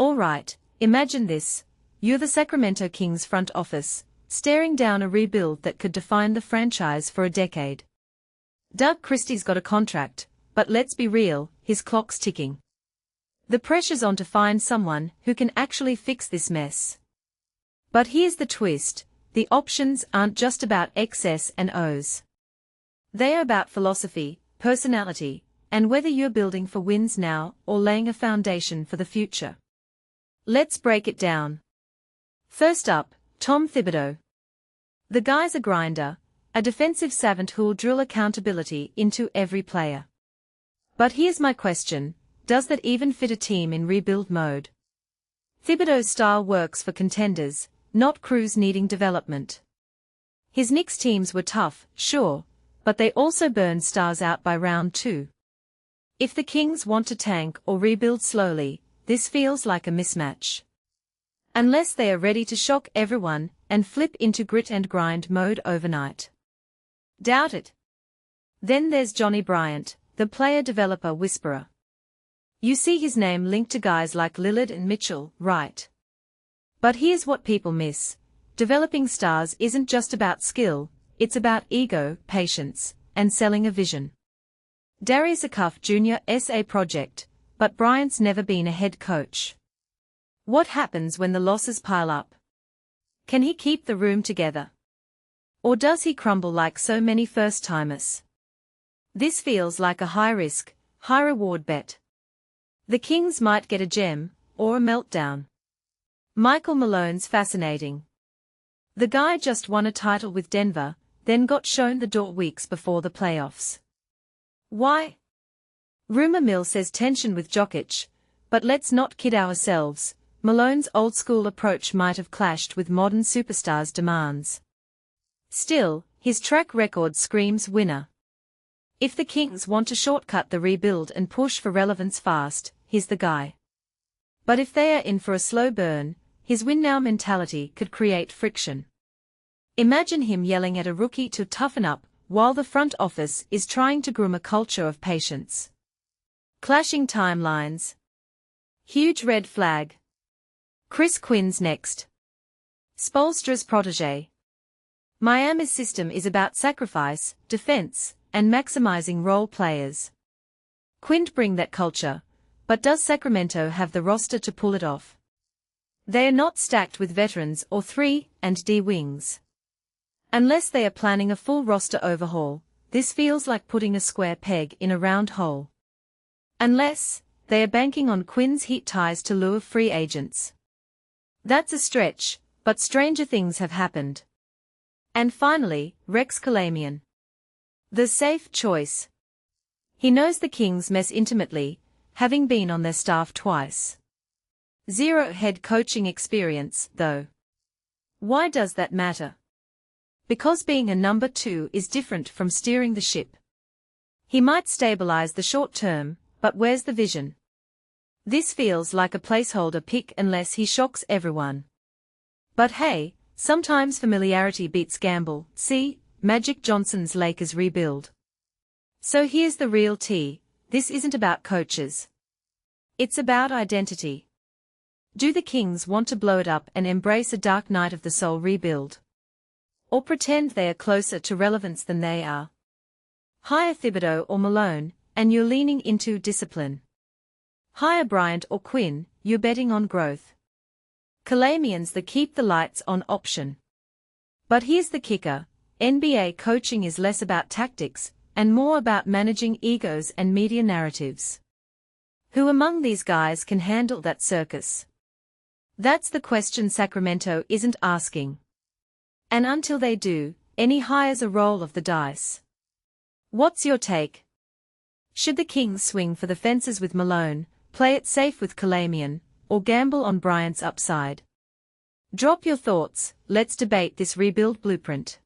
All right, imagine this. You're the Sacramento Kings front office, staring down a rebuild that could define the franchise for a decade. Doug Christie's got a contract, but let's be real, his clock's ticking. The pressure's on to find someone who can actually fix this mess. But here's the twist, the options aren't just about X's and O's. They are about philosophy, personality, and whether you're building for wins now or laying a foundation for the future. Let's break it down. First up, Tom Thibodeau. The guy's a grinder, a defensive savant who'll drill accountability into every player. But here's my question, does that even fit a team in rebuild mode? Thibodeau's style works for contenders, not crews needing development. His Knicks teams were tough, sure, but they also burned stars out by round 2. If the Kings want to tank or rebuild slowly, this feels like a mismatch. Unless they are ready to shock everyone and flip into grit and grind mode overnight. Doubt it. Then there's Johnnie Bryant, the player-developer whisperer. You see his name linked to guys like Lillard and Mitchell, right? But here's what people miss. Developing stars isn't just about skill, it's about ego, patience, and selling a vision. Darius Cuff Jr.'s a project, but Bryant's never been a head coach. What happens when the losses pile up? Can he keep the room together? Or does he crumble like so many first-timers? This feels like a high-risk, high-reward bet. The Kings might get a gem, or a meltdown. Michael Malone's fascinating. The guy just won a title with Denver, then got shown the door weeks before the playoffs. Why? Rumor mill says tension with Jokic, but let's not kid ourselves, Malone's old-school approach might have clashed with modern superstars' demands. Still, his track record screams winner. If the Kings want to shortcut the rebuild and push for relevance fast, he's the guy. But if they are in for a slow burn, his win-now mentality could create friction. Imagine him yelling at a rookie to toughen up, while the front office is trying to groom a culture of patience. Clashing timelines. Huge red flag. Chris Quinn's next. Spoelstra's protege. Miami's system is about sacrifice, defense, and maximizing role players. Quinn bring that culture, but does Sacramento have the roster to pull it off? They are not stacked with veterans or 3-and-D wings. Unless they are planning a full roster overhaul, this feels like putting a square peg in a round hole. Unless they are banking on Quinn's Heat ties to lure free agents. That's a stretch, but stranger things have happened. And finally, Rex Kalamian. The safe choice. He knows the Kings mess intimately, having been on their staff twice. 0 head coaching experience, though. Why does that matter? Because being a number 2 is different from steering the ship. He might stabilize the short term, but where's the vision? This feels like a placeholder pick unless he shocks everyone. But hey, sometimes familiarity beats gamble, see, Magic Johnson's Lakers rebuild. So here's the real tea, this isn't about coaches. It's about identity. Do the Kings want to blow it up and embrace a dark night of the soul rebuild? Or pretend they are closer to relevance than they are? Hire Thibodeau or Malone, and you're leaning into discipline. Hire Bryant or Quinn, you're betting on growth. Kalamian's the keep the lights on option. But here's the kicker, NBA coaching is less about tactics, and more about managing egos and media narratives. Who among these guys can handle that circus? That's the question Sacramento isn't asking. And until they do, any hire's a roll of the dice. What's your take? Should the Kings swing for the fences with Malone, play it safe with Kalamian, or gamble on Bryant's upside? Drop your thoughts, let's debate this rebuild blueprint.